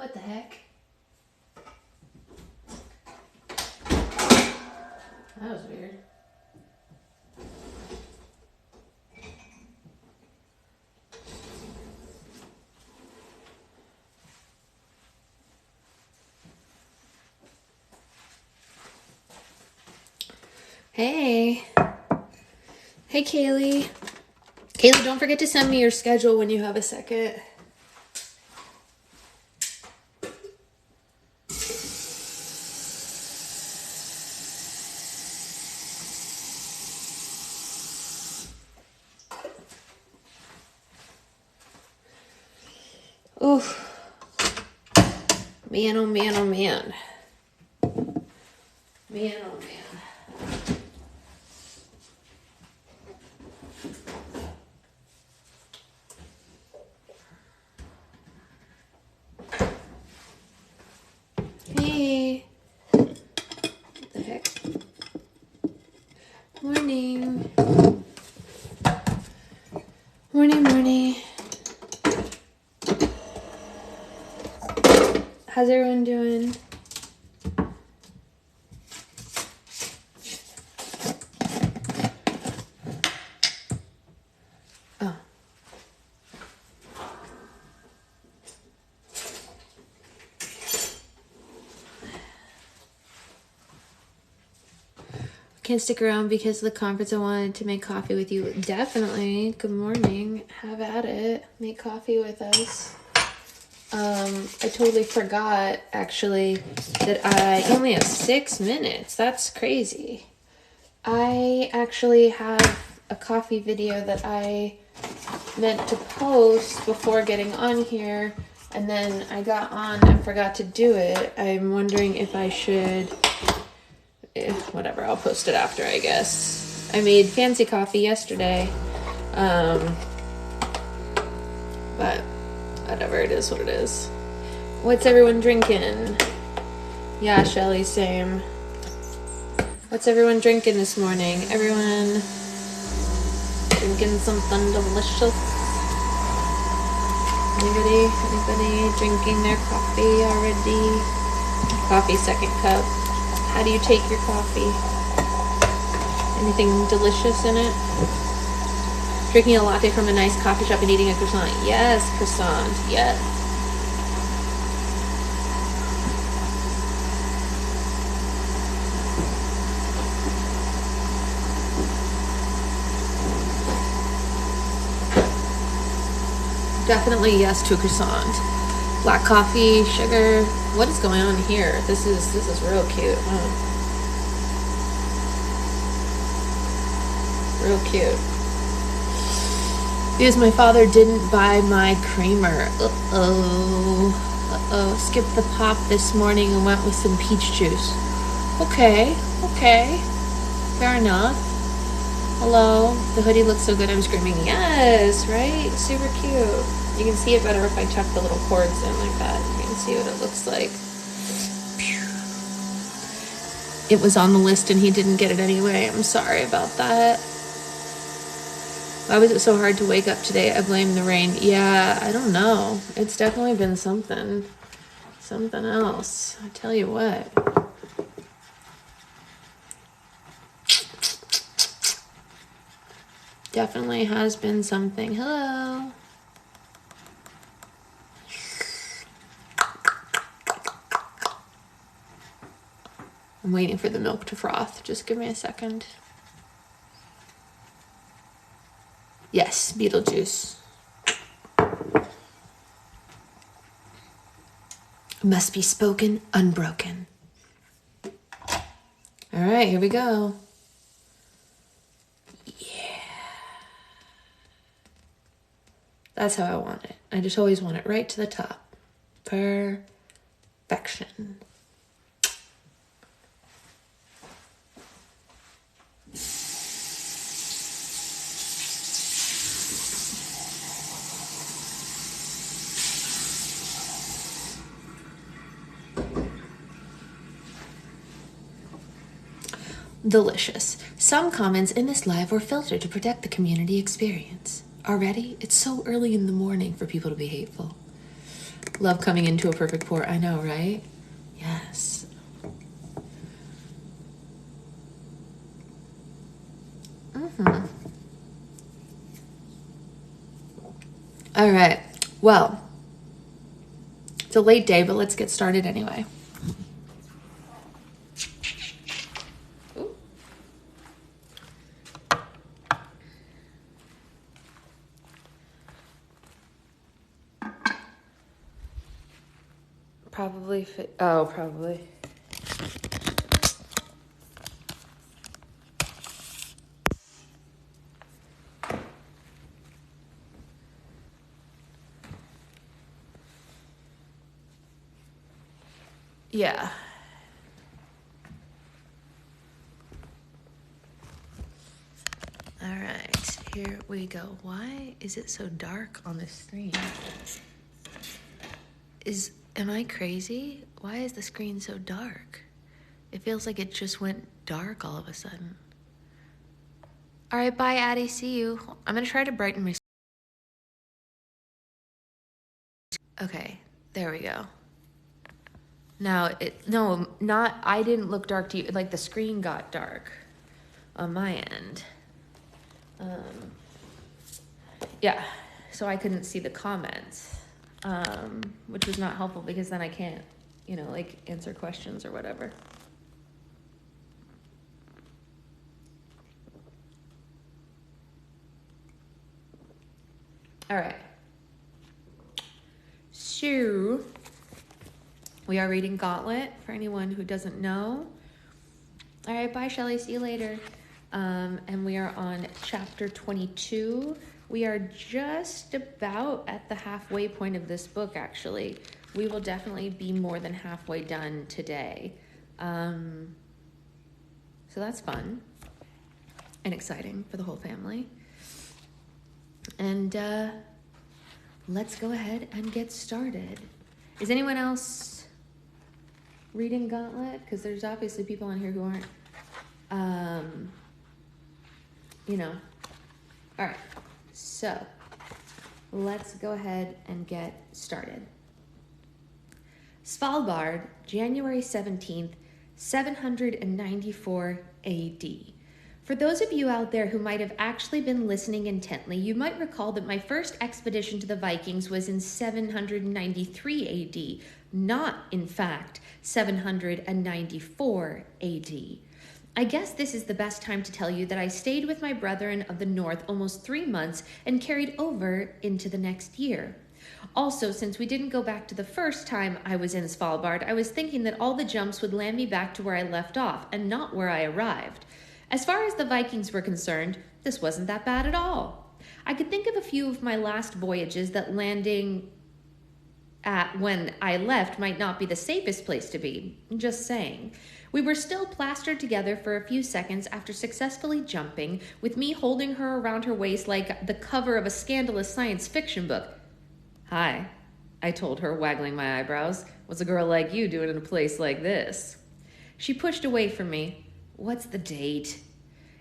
What the heck? That was weird. Hey. Hey, Kaylee. Kaylee, don't forget to send me your schedule when you have a second. Oof. Man, oh man, oh man. Man, oh man. Hey. What the heck? Morning. Morning, morning. How's everyone doing? Oh. Can't stick around because of the conference. I wanted to make coffee with you. Definitely. Good morning. Have at it. Make coffee with us. I totally forgot, actually, that I only have 6 minutes. That's crazy. I actually have a coffee video that I meant to post before getting on here, and then I got on and forgot to do it. I'm wondering if I should... whatever, I'll post it after, I guess. I made fancy coffee yesterday. But whatever, it is what it is. What's everyone drinking? Yeah, Shelly, same. What's everyone drinking this morning? Everyone drinking something delicious? Anybody drinking their coffee already? Coffee, second cup. How do you take your coffee? Anything delicious in it? Drinking a latte from a nice coffee shop and eating a croissant. Yes, croissant. Yes. Definitely yes to a croissant. Black coffee, sugar. What is going on here? This is real cute. Huh? Real cute. Because my father didn't buy my creamer. Skipped the pop this morning and went with some peach juice. Okay. Fair enough. Hello. The hoodie looks so good, I'm screaming. Yes, right? Super cute. You can see it better if I tuck the little cords in like that. You can see what it looks like. It was on the list and he didn't get it anyway. I'm sorry about that. Why was it so hard to wake up today? I blame the rain. Yeah, I don't know. It's definitely been something else. I tell you what. Definitely has been something. Hello. I'm waiting for the milk to froth. Just give me a second. Yes, Beetlejuice. Must be spoken unbroken. All right, here we go. Yeah. That's how I want it. I just always want it right to the top. Perfection. Delicious. Some comments in this live were filtered to protect the community experience. Already, it's so early in the morning for people to be hateful. Love coming into a perfect pour. I know, right? Yes. All right. Well, it's a late day, but let's get started anyway. Ooh. Probably. Probably. Yeah. All right, here we go. Why is it so dark on the screen? Am I crazy? Why is the screen so dark? It feels like it just went dark all of a sudden. All right, bye, Addie. See you. I'm gonna try to brighten my. Okay, there we go. Now I didn't look dark to you. Like the screen got dark on my end. Yeah, so I couldn't see the comments, which was not helpful because then I can't, like answer questions or whatever. All right. So we are reading Gauntlet for anyone who doesn't know. All right, bye, Shelly. See you later. And we are on chapter 22. We are just about at the halfway point of this book, actually. We will definitely be more than halfway done today. So that's fun and exciting for the whole family. And let's go ahead and get started. Is anyone else reading Gauntlet? Because there's obviously people on here who aren't. All right, so let's go ahead and get started. Svalbard, January 17th, 794 AD. For those of you out there who might have actually been listening intently, you might recall that my first expedition to the Vikings was in 793 AD, not, in fact, 794 AD. I guess this is the best time to tell you that I stayed with my brethren of the north almost 3 months and carried over into the next year. Also, since we didn't go back to the first time I was in Svalbard, I was thinking that all the jumps would land me back to where I left off and not where I arrived. As far as the Vikings were concerned, this wasn't that bad at all. I could think of a few of my last voyages that landing at when I left might not be the safest place to be. Just saying. We were still plastered together for a few seconds after successfully jumping, with me holding her around her waist like the cover of a scandalous science fiction book. Hi, I told her, waggling my eyebrows. What's a girl like you doing in a place like this? She pushed away from me. What's the date?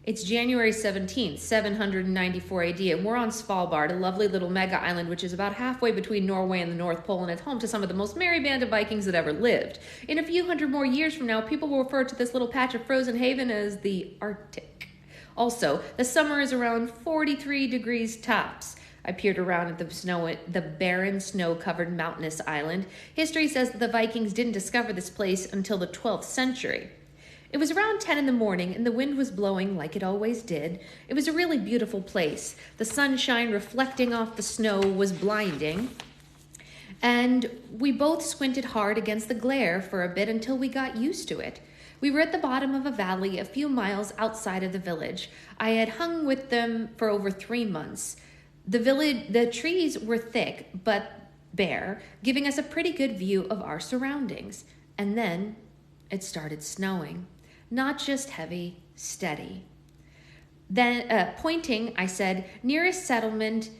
It's January 17th, 794 AD, and we're on Svalbard, a lovely little mega island which is about halfway between Norway and the North Pole, and it's home to some of the most merry band of Vikings that ever lived. In a few hundred more years from now, people will refer to this little patch of frozen haven as the Arctic. Also, the summer is around 43 degrees tops. I peered around at the barren, snow-covered mountainous island. History says that the Vikings didn't discover this place until the 12th century. It was around 10 in the morning, and the wind was blowing like it always did. It was a really beautiful place. The sunshine reflecting off the snow was blinding, and we both squinted hard against the glare for a bit until we got used to it. We were at the bottom of a valley a few miles outside of the village. I had hung with them for over 3 months. The trees were thick, but bare, giving us a pretty good view of our surroundings. And then it started snowing. Not just heavy, steady. Then, pointing, I said, nearest settlement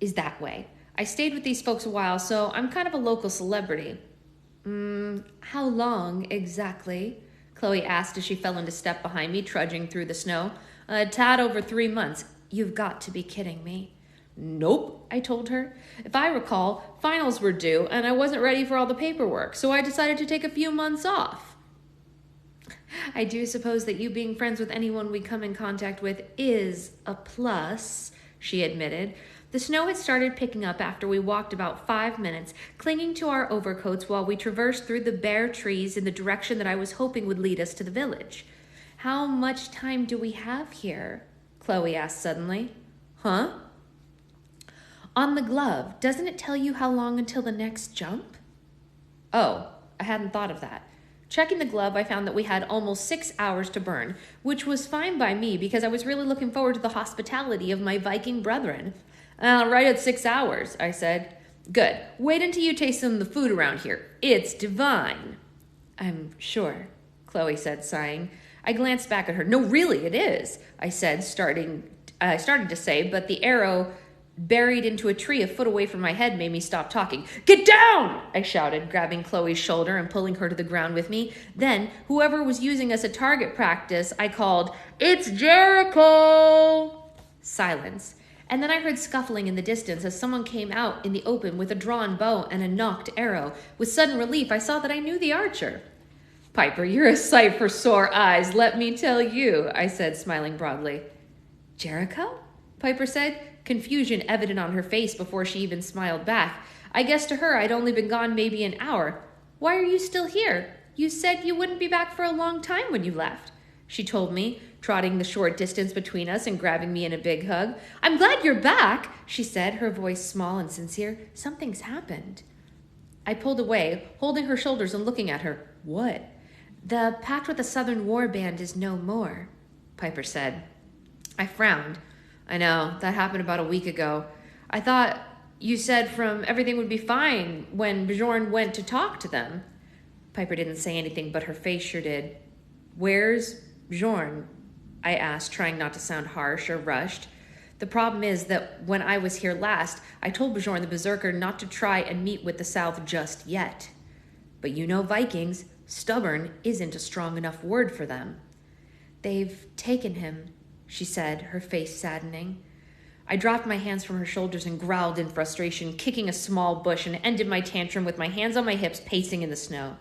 is that way. I stayed with these folks a while, so I'm kind of a local celebrity. How long exactly? Chloe asked as she fell into step behind me, trudging through the snow. A tad over 3 months. You've got to be kidding me. Nope, I told her. If I recall, finals were due and I wasn't ready for all the paperwork, so I decided to take a few months off. I do suppose that you being friends with anyone we come in contact with is a plus, she admitted. The snow had started picking up after we walked about 5 minutes, clinging to our overcoats while we traversed through the bare trees in the direction that I was hoping would lead us to the village. How much time do we have here? Chloe asked suddenly. Huh? On the glove, doesn't it tell you how long until the next jump? Oh, I hadn't thought of that. Checking the glove, I found that we had almost 6 hours to burn, which was fine by me because I was really looking forward to the hospitality of my Viking brethren. Right at 6 hours, I said. Good. Wait until you taste some of the food around here. It's divine. I'm sure, Chloe said, sighing. I glanced back at her. No, really, it is, I said, I started to say, but the arrow buried into a tree a foot away from my head made me stop talking. Get down! I shouted, grabbing Chloe's shoulder and pulling her to the ground with me. Then, whoever was using us at target practice, I called, It's Jericho! Silence. And then I heard scuffling in the distance as someone came out in the open with a drawn bow and a nocked arrow. With sudden relief, I saw that I knew the archer. Piper, you're a sight for sore eyes, let me tell you, I said, smiling broadly. Jericho? Piper said, confusion evident on her face before she even smiled back. I guess to her I'd only been gone maybe an hour. Why are you still here? You said you wouldn't be back for a long time when you left, she told me, trotting the short distance between us and grabbing me in a big hug. I'm glad you're back, she said, her voice small and sincere. Something's happened. I pulled away, holding her shoulders and looking at her. What? The pact with the Southern War Band is no more, Piper said. I frowned. I know, that happened about a week ago. I thought you said from everything would be fine when Bjorn went to talk to them. Piper didn't say anything, but her face sure did. Where's Bjorn? I asked, trying not to sound harsh or rushed. The problem is that when I was here last, I told Bjorn the Berserker not to try and meet with the South just yet. But you know Vikings, stubborn isn't a strong enough word for them. They've taken him, she said, her face saddening. I dropped my hands from her shoulders and growled in frustration, kicking a small bush, and ended my tantrum with my hands on my hips, pacing in the snow.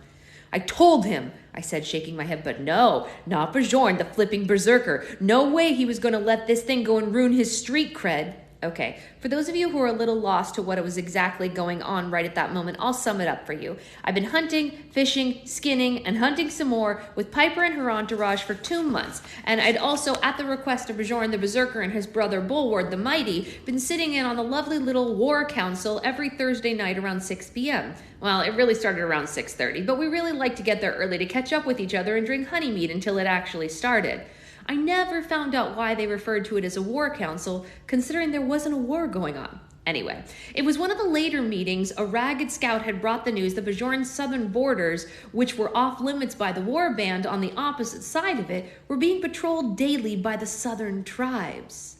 I told him, I said, shaking my head, but no, not Bjorn, the flipping berserker. No way he was going to let this thing go and ruin his street cred. Okay, for those of you who are a little lost to what was exactly going on right at that moment, I'll sum it up for you. I've been hunting, fishing, skinning, and hunting some more with Piper and her entourage for 2 months. And I'd also, at the request of Bjorn the Berserker and his brother Bulward the Mighty, been sitting in on the lovely little war council every Thursday night around 6 p.m. Well, it really started around 6:30, but we really like to get there early to catch up with each other and drink honey mead until it actually started. I never found out why they referred to it as a war council, considering there wasn't a war going on. Anyway, it was one of the later meetings a ragged scout had brought the news that Bjorn's southern borders, which were off limits by the war band on the opposite side of it, were being patrolled daily by the southern tribes.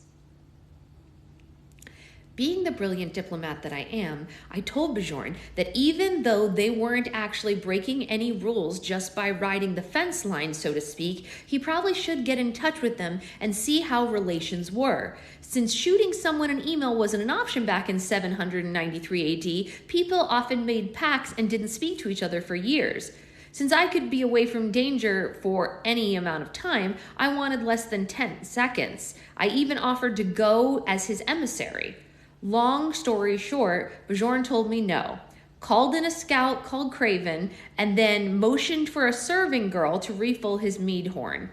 Being the brilliant diplomat that I am, I told Bjorn that even though they weren't actually breaking any rules just by riding the fence line, so to speak, he probably should get in touch with them and see how relations were. Since shooting someone an email wasn't an option back in 793 AD, people often made pacts and didn't speak to each other for years. Since I could be away from danger for any amount of time, I wanted less than 10 seconds. I even offered to go as his emissary. Long story short, Bjorn told me no, called in a scout called Craven, and then motioned for a serving girl to refill his mead horn.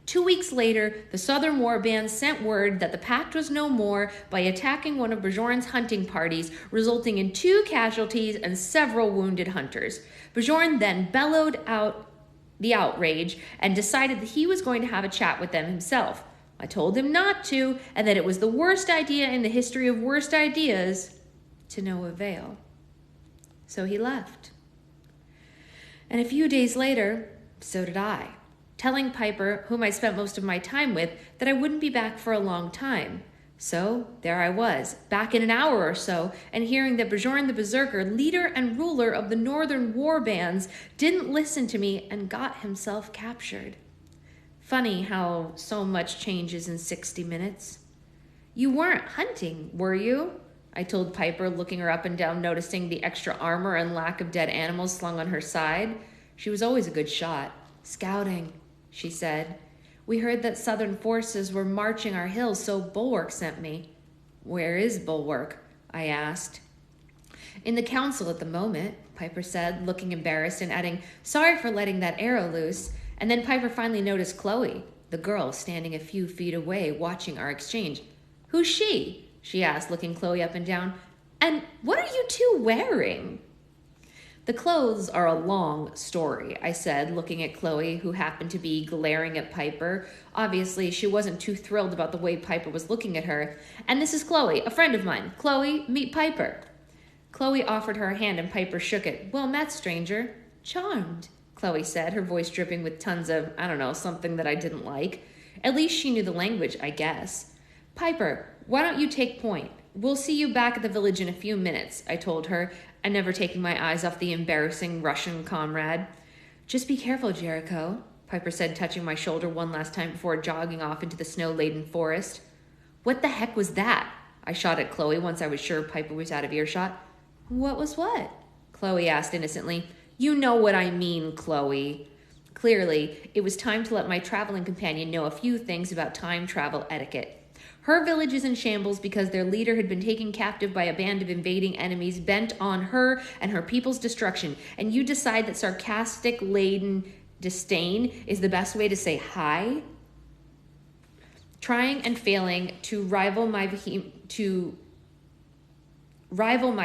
2 weeks later, the Southern War Band sent word that the pact was no more by attacking one of Bjorn's hunting parties, resulting in 2 casualties and several wounded hunters. Bjorn then bellowed out the outrage and decided that he was going to have a chat with them himself. I told him not to, and that it was the worst idea in the history of worst ideas, to no avail. So he left. And a few days later, so did I, telling Piper, whom I spent most of my time with, that I wouldn't be back for a long time. So there I was, back in an hour or so, and hearing that Bjorn the Berserker, leader and ruler of the northern war bands, didn't listen to me and got himself captured. Funny how so much changes in 60 minutes. You weren't hunting, were you? I told Piper, looking her up and down, noticing the extra armor and lack of dead animals slung on her side. She was always a good shot. Scouting, she said. We heard that Southern forces were marching our hills, so Bulwark sent me. Where is Bulwark? I asked. In the council at the moment, Piper said, looking embarrassed and adding, sorry for letting that arrow loose. And then Piper finally noticed Chloe, the girl standing a few feet away watching our exchange. Who's she? She asked, looking Chloe up and down. And what are you two wearing? The clothes are a long story, I said, looking at Chloe, who happened to be glaring at Piper. Obviously, she wasn't too thrilled about the way Piper was looking at her. And this is Chloe, a friend of mine. Chloe, meet Piper. Chloe offered her hand and Piper shook it. Well met, stranger. Charmed, Chloe said, her voice dripping with tons of, something that I didn't like. At least she knew the language, I guess. Piper, why don't you take point? We'll see you back at the village in a few minutes, I told her, and never taking my eyes off the embarrassing Russian comrade. Just be careful, Jericho, Piper said, touching my shoulder one last time before jogging off into the snow-laden forest. What the heck was that? I shot at Chloe once I was sure Piper was out of earshot. What was what? Chloe asked innocently. You know what I mean, Chloe. Clearly, it was time to let my traveling companion know a few things about time travel etiquette. Her village is in shambles because their leader had been taken captive by a band of invading enemies bent on her and her people's destruction, and you decide that sarcastic-laden disdain is the best way to say hi? Trying and failing to rival my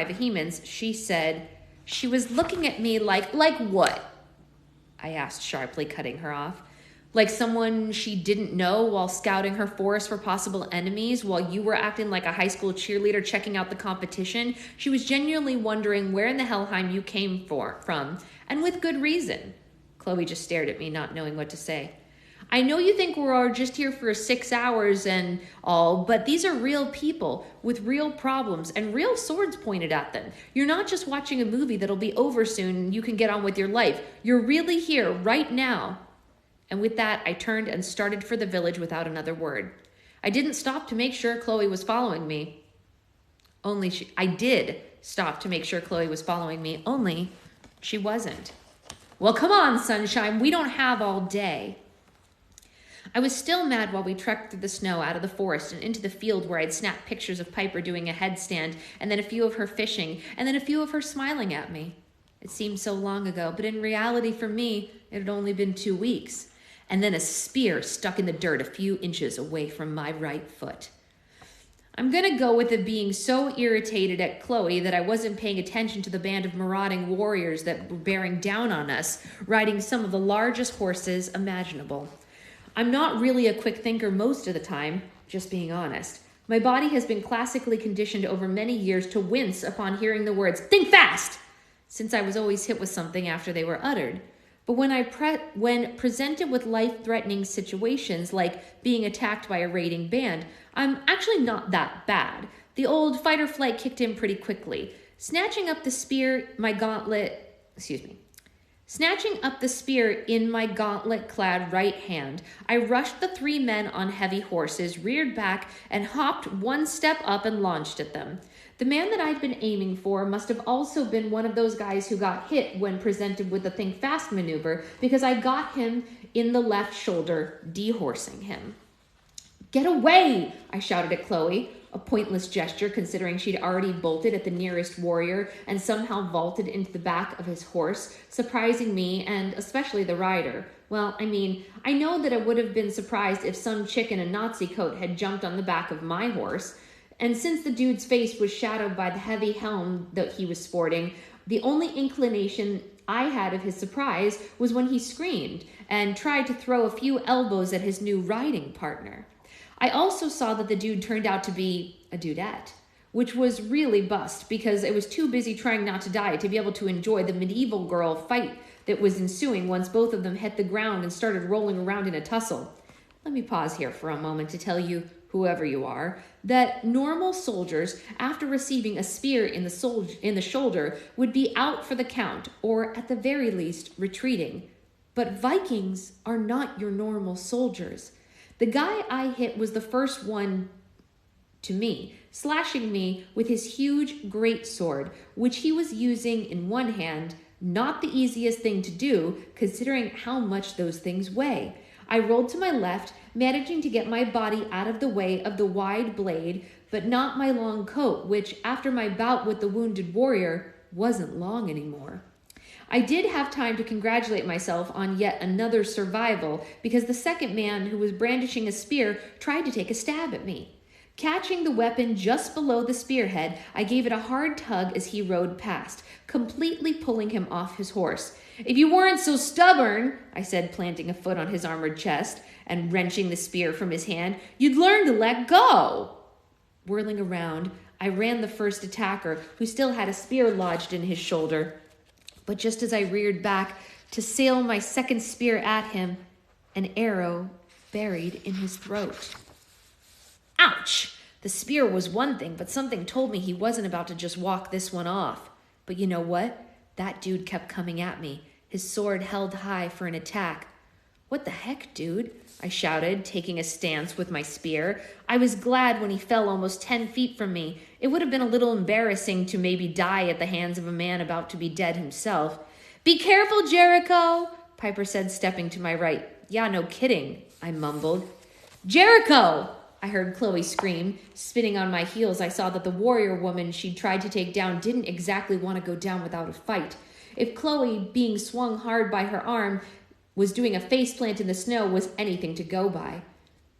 vehemence, she said, she was looking at me like what? I asked sharply, cutting her off. Like someone she didn't know while scouting her forest for possible enemies, while you were acting like a high school cheerleader checking out the competition. She was genuinely wondering where in the Helheim you came from, and with good reason. Chloe just stared at me, not knowing what to say. I know you think we're all just here for 6 hours and all, but these are real people with real problems and real swords pointed at them. You're not just watching a movie that'll be over soon and you can get on with your life. You're really here right now. And with that, I turned and started for the village without another word. I didn't stop to make sure Chloe was following me. I did stop to make sure Chloe was following me, only she wasn't. Well, come on, sunshine. We don't have all day. I was still mad while we trekked through the snow out of the forest and into the field where I'd snapped pictures of Piper doing a headstand, and then a few of her fishing, and then a few of her smiling at me. It seemed so long ago, but in reality for me, it had only been 2 weeks. And then a spear stuck in the dirt a few inches away from my right foot. I'm going to go with it being so irritated at Chloe that I wasn't paying attention to the band of marauding warriors that were bearing down on us, riding some of the largest horses imaginable. I'm not really a quick thinker most of the time, just being honest. My body has been classically conditioned over many years to wince upon hearing the words, think fast, since I was always hit with something after they were uttered. But when presented with life-threatening situations like being attacked by a raiding band, I'm actually not that bad. The old fight or flight kicked in pretty quickly. Snatching up the spear in my gauntlet-clad right hand, I rushed the 3 men on heavy horses, reared back, and hopped 1 step up and launched at them. The man that I'd been aiming for must have also been one of those guys who got hit when presented with the think fast maneuver, because I got him in the left shoulder, dehorsing him. Get away, I shouted at Chloe, a pointless gesture considering she'd already bolted at the nearest warrior and somehow vaulted into the back of his horse, surprising me and especially the rider. Well, I know that I would have been surprised if some chick in a Nazi coat had jumped on the back of my horse. And since the dude's face was shadowed by the heavy helm that he was sporting, the only inclination I had of his surprise was when he screamed and tried to throw a few elbows at his new riding partner. I also saw that the dude turned out to be a dudette, which was really bust because I was too busy trying not to die to be able to enjoy the medieval girl fight that was ensuing once both of them hit the ground and started rolling around in a tussle. Let me pause here for a moment to tell you, whoever you are, that normal soldiers, after receiving a spear in the shoulder, would be out for the count, or at the very least, retreating. But Vikings are not your normal soldiers. The guy I hit was the first one to me, slashing me with his huge great sword, which he was using in one hand, not the easiest thing to do, considering how much those things weigh. I rolled to my left, managing to get my body out of the way of the wide blade, but not my long coat, which, after my bout with the wounded warrior, wasn't long anymore. I did have time to congratulate myself on yet another survival, because the second man who was brandishing a spear tried to take a stab at me. Catching the weapon just below the spearhead, I gave it a hard tug as he rode past, completely pulling him off his horse. "If you weren't so stubborn," I said, planting a foot on his armored chest and wrenching the spear from his hand, "you'd learn to let go." Whirling around, I ran the first attacker, who still had a spear lodged in his shoulder. But just as I reared back to sail my second spear at him, an arrow buried in his throat. Ouch! The spear was one thing, but something told me he wasn't about to just walk this one off. But you know what? That dude kept coming at me, his sword held high for an attack. "What the heck, dude?" I shouted, taking a stance with my spear. I was glad when he fell almost 10 feet from me. It would have been a little embarrassing to maybe die at the hands of a man about to be dead himself. "Be careful, Jericho," Piper said, stepping to my right. "Yeah, no kidding," I mumbled. "Jericho!" I heard Chloe scream. Spinning on my heels, I saw that the warrior woman she'd tried to take down didn't exactly want to go down without a fight. If Chloe, being swung hard by her arm, was doing a faceplant in the snow, was anything to go by.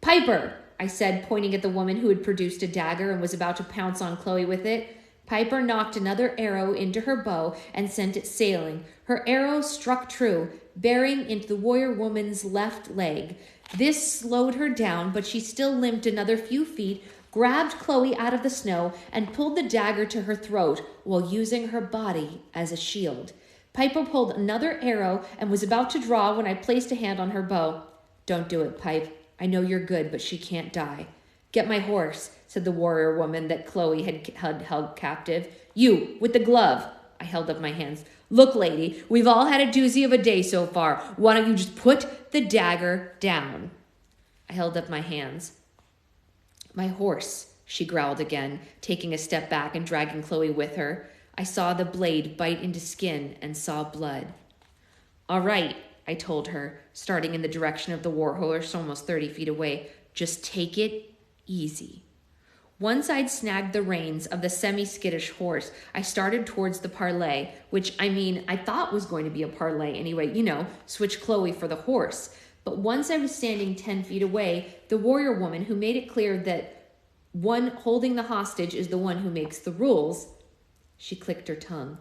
"Piper," I said, pointing at the woman who had produced a dagger and was about to pounce on Chloe with it. Piper knocked another arrow into her bow and sent it sailing. Her arrow struck true, bearing into the warrior woman's left leg. This slowed her down, but she still limped another few feet, grabbed Chloe out of the snow, and pulled the dagger to her throat while using her body as a shield. Piper pulled another arrow and was about to draw when I placed a hand on her bow. "Don't do it, Pipe. I know you're good, but she can't die." "Get my horse," said the warrior woman that Chloe had held captive. "You, with the glove." I held up my hands. "Look, lady, we've all had a doozy of a day so far. Why don't you just put the dagger down?" I held up my hands. "My horse," she growled again, taking a step back and dragging Chloe with her. I saw the blade bite into skin and saw blood. "All right," I told her, starting in the direction of the warhorse almost 30 feet away. "Just take it easy." Once I'd snagged the reins of the semi-skittish horse, I started towards the parlay, which, I thought was going to be a parlay anyway, switch Chloe for the horse. But once I was standing 10 feet away, the warrior woman, who made it clear that one holding the hostage is the one who makes the rules, she clicked her tongue.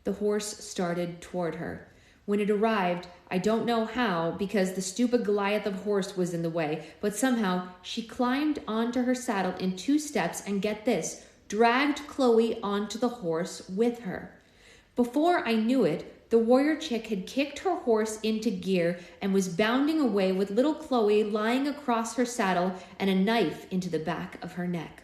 The horse started toward her. When it arrived, I don't know how, because the stupid Goliath of horse was in the way, but somehow she climbed onto her saddle in 2 steps and, get this, dragged Chloe onto the horse with her. Before I knew it, the warrior chick had kicked her horse into gear and was bounding away with little Chloe lying across her saddle and a knife into the back of her neck.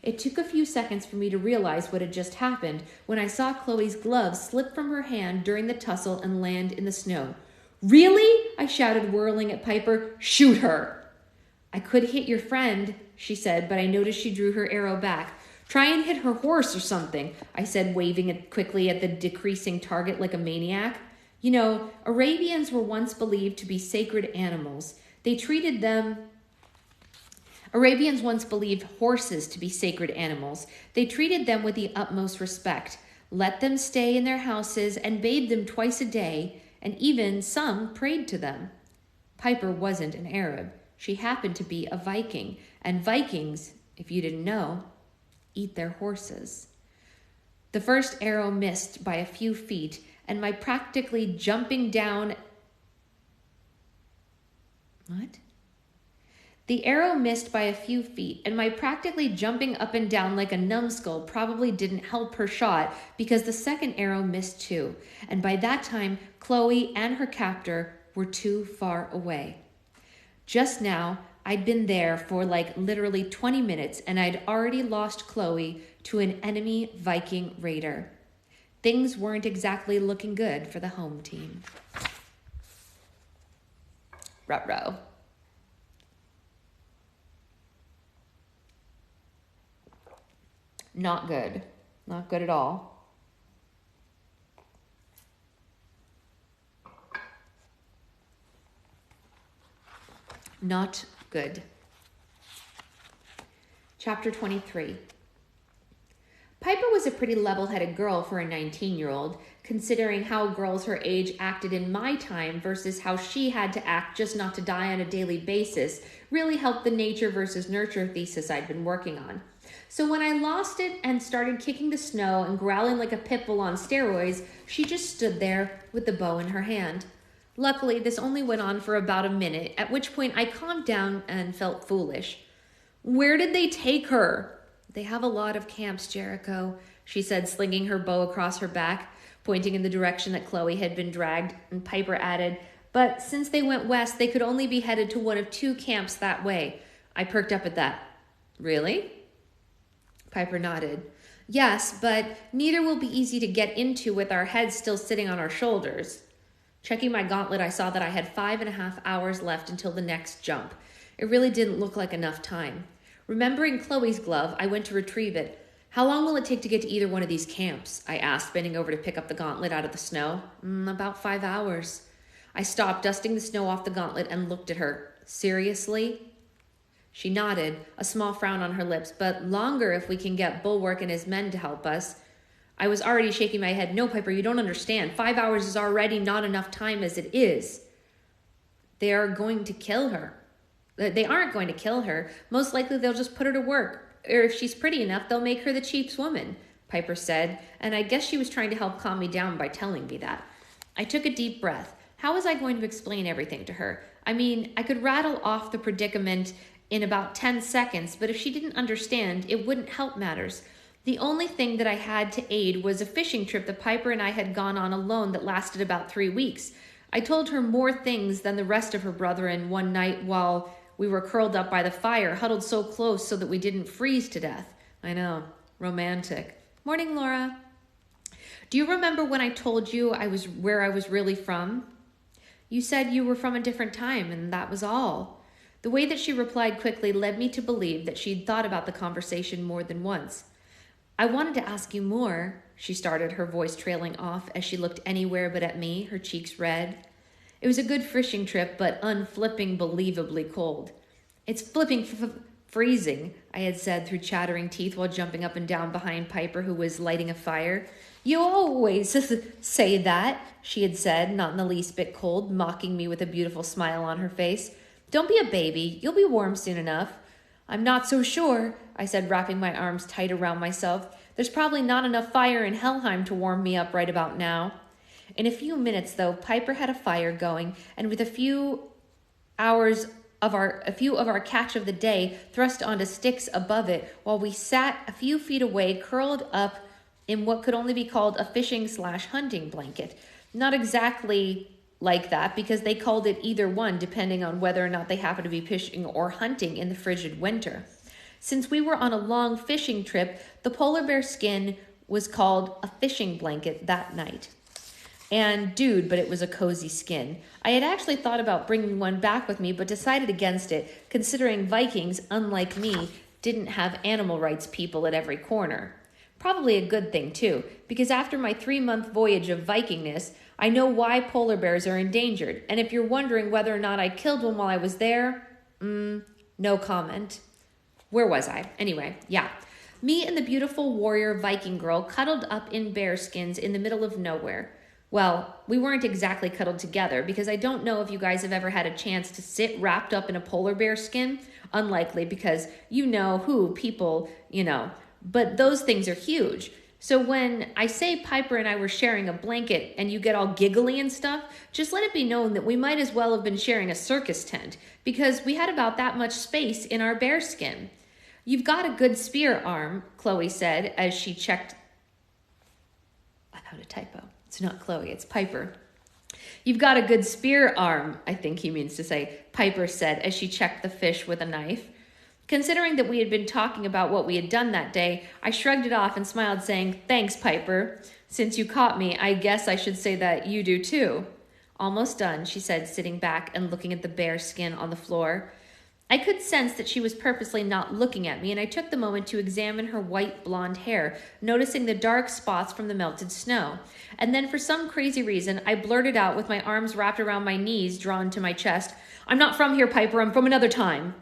It took a few seconds for me to realize what had just happened when I saw Chloe's glove slip from her hand during the tussle and land in the snow. "Really?" I shouted, whirling at Piper. "Shoot her." "I could hit your friend," she said, but I noticed she drew her arrow back. "Try and hit her horse or something," I said, waving it quickly at the decreasing target like a maniac. Arabians were once believed to be sacred animals. Arabians once believed horses to be sacred animals. They treated them with the utmost respect, let them stay in their houses, and bathed them twice a day, and even some prayed to them. Piper wasn't an Arab. She happened to be a Viking, and Vikings, if you didn't know, eat their horses. The first arrow missed by a few feet, and my practically jumping down... What? The arrow missed by a few feet, and my practically jumping up and down like a numbskull probably didn't help her shot, because the second arrow missed too, and by that time, Chloe and her captor were too far away. Just now, I'd been there for literally 20 minutes, and I'd already lost Chloe to an enemy Viking raider. Things weren't exactly looking good for the home team. Ruh-roh. Not good. Not good at all. Not good. Chapter 23. Piper was a pretty level-headed girl for a 19-year-old, considering how girls her age acted in my time versus how she had to act just not to die on a daily basis really helped the nature versus nurture thesis I'd been working on. So when I lost it and started kicking the snow and growling like a pit bull on steroids, she just stood there with the bow in her hand. Luckily, this only went on for about a minute, at which point I calmed down and felt foolish. Where did they take her? They have a lot of camps, Jericho, she said, slinging her bow across her back, pointing in the direction that Chloe had been dragged, and Piper added, but since they went west, they could only be headed to one of 2 camps that way. I perked up at that. Really? Piper nodded. Yes, but neither will be easy to get into with our heads still sitting on our shoulders. Checking my gauntlet, I saw that I had 5.5 hours left until the next jump. It really didn't look like enough time. Remembering Chloe's glove, I went to retrieve it. How long will it take to get to either one of these camps? I asked, bending over to pick up the gauntlet out of the snow. About 5 hours. I stopped, dusting the snow off the gauntlet, and looked at her. Seriously? She nodded, a small frown on her lips, but longer if we can get Bulwark and his men to help us. I was already shaking my head. No, Piper, you don't understand. 5 hours is already not enough time as it is. They are going to kill her. They aren't going to kill her. Most likely they'll just put her to work. Or if she's pretty enough, they'll make her the chief's woman, Piper said, and I guess she was trying to help calm me down by telling me that. I took a deep breath. How was I going to explain everything to her? I mean, I could rattle off the predicament in about 10 seconds, but if she didn't understand, it wouldn't help matters. The only thing that I had to aid was a fishing trip that Piper and I had gone on alone that lasted about 3 weeks. I told her more things than the rest of her brethren one night while we were curled up by the fire, huddled so close so that we didn't freeze to death. I know, romantic. Morning, Laura. Do you remember when I told you where I was really from? You said you were from a different time, and that was all. The way that she replied quickly led me to believe that she'd thought about the conversation more than once. I wanted to ask you more, she started, her voice trailing off as she looked anywhere but at me, her cheeks red. It was a good fishing trip, but unflipping believably cold. It's flipping freezing, I had said through chattering teeth while jumping up and down behind Piper, who was lighting a fire. You always say that, she had said, not in the least bit cold, mocking me with a beautiful smile on her face. Don't be a baby. You'll be warm soon enough. I'm not so sure, I said, wrapping my arms tight around myself. There's probably not enough fire in Helheim to warm me up right about now. In a few minutes, though, Piper had a fire going, and with a few of our catch of the day thrust onto sticks above it, while we sat a few feet away, curled up in what could only be called a fishing/hunting blanket. Not exactly like that, because they called it either one, depending on whether or not they happened to be fishing or hunting in the frigid winter. Since we were on a long fishing trip, the polar bear skin was called a fishing blanket that night. And dude, but it was a cozy skin. I had actually thought about bringing one back with me, but decided against it, considering Vikings, unlike me, didn't have animal rights people at every corner. Probably a good thing, too, because after my 3-month voyage of Vikingness, I know why polar bears are endangered. And if you're wondering whether or not I killed one while I was there, no comment. Where was I? Anyway, yeah. Me and the beautiful warrior Viking girl cuddled up in bear skins in the middle of nowhere. Well, we weren't exactly cuddled together, because I don't know if you guys have ever had a chance to sit wrapped up in a polar bear skin. Unlikely, because you know who people, but those things are huge. So when I say Piper and I were sharing a blanket and you get all giggly and stuff, just let it be known that we might as well have been sharing a circus tent, because we had about that much space in our bear skin. You've got a good spear arm, Chloe said as she checked. I found a typo. It's not Chloe, it's Piper. You've got a good spear arm, I think he means to say, Piper said as she checked the fish with a knife. Considering that we had been talking about what we had done that day, I shrugged it off and smiled, saying, Thanks, Piper. Since you caught me, I guess I should say that you do too. Almost done, she said, sitting back and looking at the bear skin on the floor. I could sense that she was purposely not looking at me, and I took the moment to examine her white blonde hair, noticing the dark spots from the melted snow. And then, for some crazy reason, I blurted out with my arms wrapped around my knees, drawn to my chest, "I'm not from here, Piper. I'm from another time."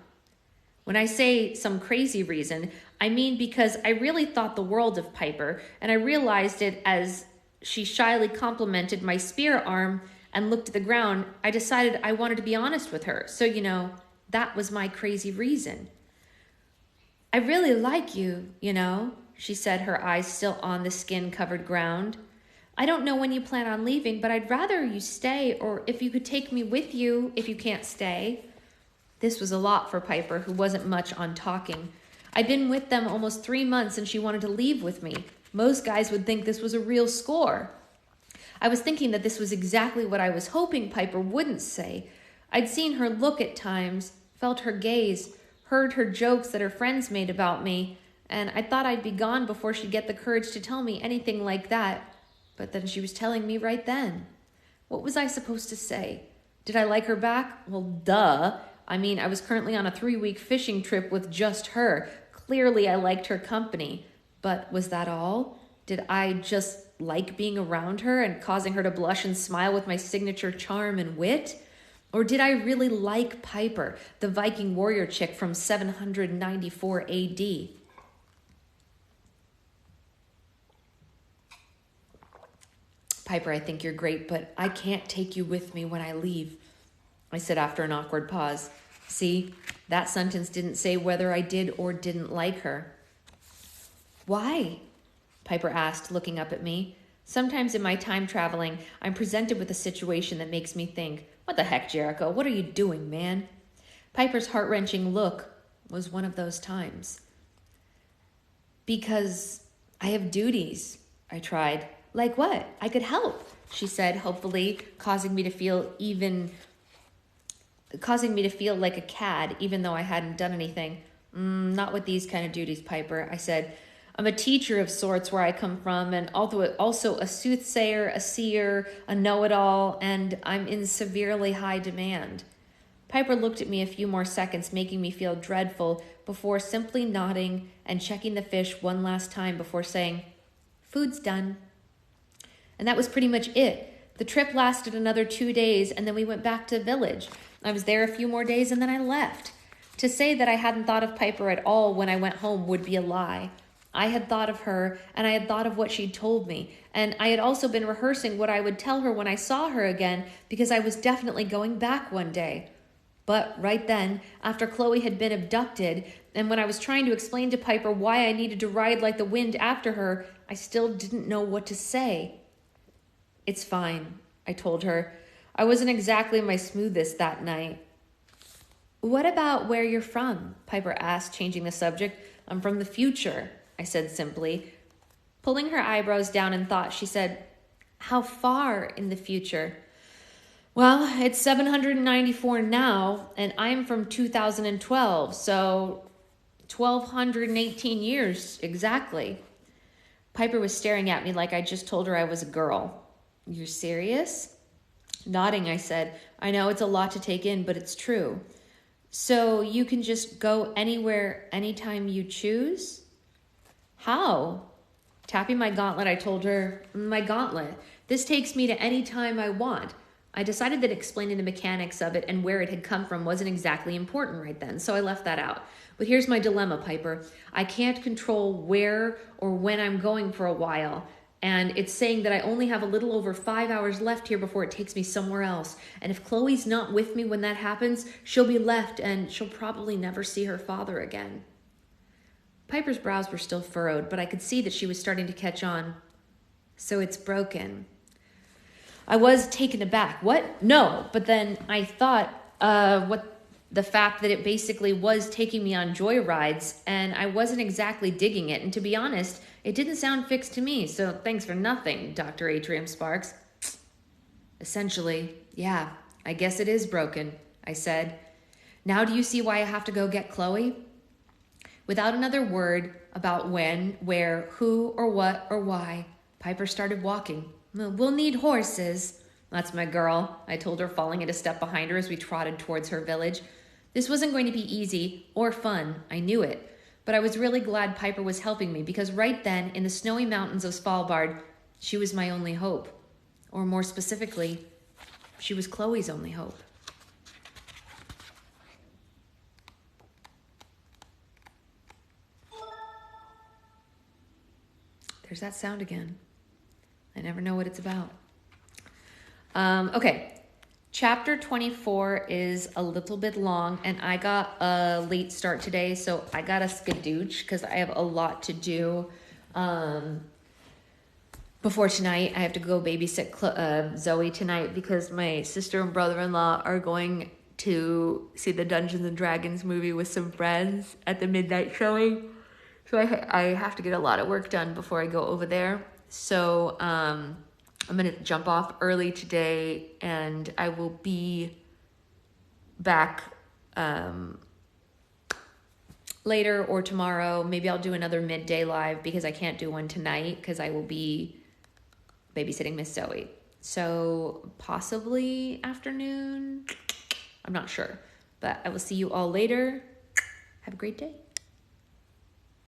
When I say some crazy reason, I mean because I really thought the world of Piper, and I realized it as she shyly complimented my spear arm and looked at the ground. I decided I wanted to be honest with her. So, that was my crazy reason. "I really like you, she said, her eyes still on the skin-covered ground. "I don't know when you plan on leaving, but I'd rather you stay, or if you could take me with you if you can't stay." This was a lot for Piper, who wasn't much on talking. I'd been with them almost 3 months, and she wanted to leave with me. Most guys would think this was a real score. I was thinking that this was exactly what I was hoping Piper wouldn't say. I'd seen her look at times, felt her gaze, heard her jokes that her friends made about me, and I thought I'd be gone before she'd get the courage to tell me anything like that. But then she was telling me right then. What was I supposed to say? Did I like her back? Well, duh. I mean, I was currently on a 3-week fishing trip with just her. Clearly, I liked her company. But was that all? Did I just like being around her and causing her to blush and smile with my signature charm and wit? Or did I really like Piper, the Viking warrior chick from 794 AD? "Piper, I think you're great, but I can't take you with me when I leave," I said after an awkward pause. See, that sentence didn't say whether I did or didn't like her. "Why?" Piper asked, looking up at me. Sometimes in my time traveling, I'm presented with a situation that makes me think, "What the heck, Jericho? What are you doing, man?" Piper's heart-wrenching look was one of those times. "Because I have duties," I tried. "Like what? I could help," she said, hopefully, causing me to feel like a cad, even though I hadn't done anything. Not with these kind of duties, Piper," I said. "I'm a teacher of sorts where I come from, and also a soothsayer, a seer, a know-it-all, and I'm in severely high demand." Piper looked at me a few more seconds, making me feel dreadful, before simply nodding and checking the fish one last time before saying, "Food's done." And that was pretty much it. The trip lasted another 2 days, and then we went back to the village. I was there a few more days, and then I left. To say that I hadn't thought of Piper at all when I went home would be a lie. I had thought of her, and I had thought of what she'd told me, and I had also been rehearsing what I would tell her when I saw her again, because I was definitely going back one day. But right then, after Chloe had been abducted, and when I was trying to explain to Piper why I needed to ride like the wind after her, I still didn't know what to say. "It's fine," I told her. I wasn't exactly my smoothest that night. "What about where you're from?" Piper asked, changing the subject. "I'm from the future," I said simply. Pulling her eyebrows down in thought, she said, "How far in the future?" "Well, it's 794 now, and I'm from 2012, so 1,218 years exactly." Piper was staring at me like I just told her I was a girl. "You're serious?" Nodding, I said, "I know it's a lot to take in, but it's true." "So you can just go anywhere, anytime you choose?" "How?" Tapping my gauntlet, I told her, "My gauntlet. This takes me to any time I want." I decided that explaining the mechanics of it and where it had come from wasn't exactly important right then, so I left that out. But here's my dilemma, Piper. I can't control where or when I'm going for a while, and it's saying that I only have a little over 5 hours left here before it takes me somewhere else. And if Chloe's not with me when that happens, she'll be left, and she'll probably never see her father again. Piper's brows were still furrowed, but I could see that she was starting to catch on. "So it's broken." I was taken aback. "What? No." But then I thought, the fact that it basically was taking me on joyrides, and I wasn't exactly digging it. And to be honest, it didn't sound fixed to me, so thanks for nothing, Dr. Atrium Sparks. "Essentially, yeah, I guess it is broken," I said. "Now do you see why I have to go get Chloe?" Without another word about when, where, who, or what, or why, Piper started walking. "We'll need horses." "That's my girl," I told her, falling into step behind her as we trotted towards her village. This wasn't going to be easy or fun, I knew it, but I was really glad Piper was helping me because right then, in the snowy mountains of Svalbard, she was my only hope. Or more specifically, she was Chloe's only hope. There's that sound again. I never know what it's about. Okay. Chapter 24 is a little bit long, and I got a late start today, so I got a skadooch because I have a lot to do. Before tonight, I have to go babysit Zoe tonight because my sister and brother-in-law are going to see the Dungeons and Dragons movie with some friends at the midnight showing. So I have to get a lot of work done before I go over there. So I'm going to jump off early today, and I will be back later or tomorrow. Maybe I'll do another midday live because I can't do one tonight because I will be babysitting Miss Zoe. So possibly afternoon. I'm not sure. But I will see you all later. Have a great day.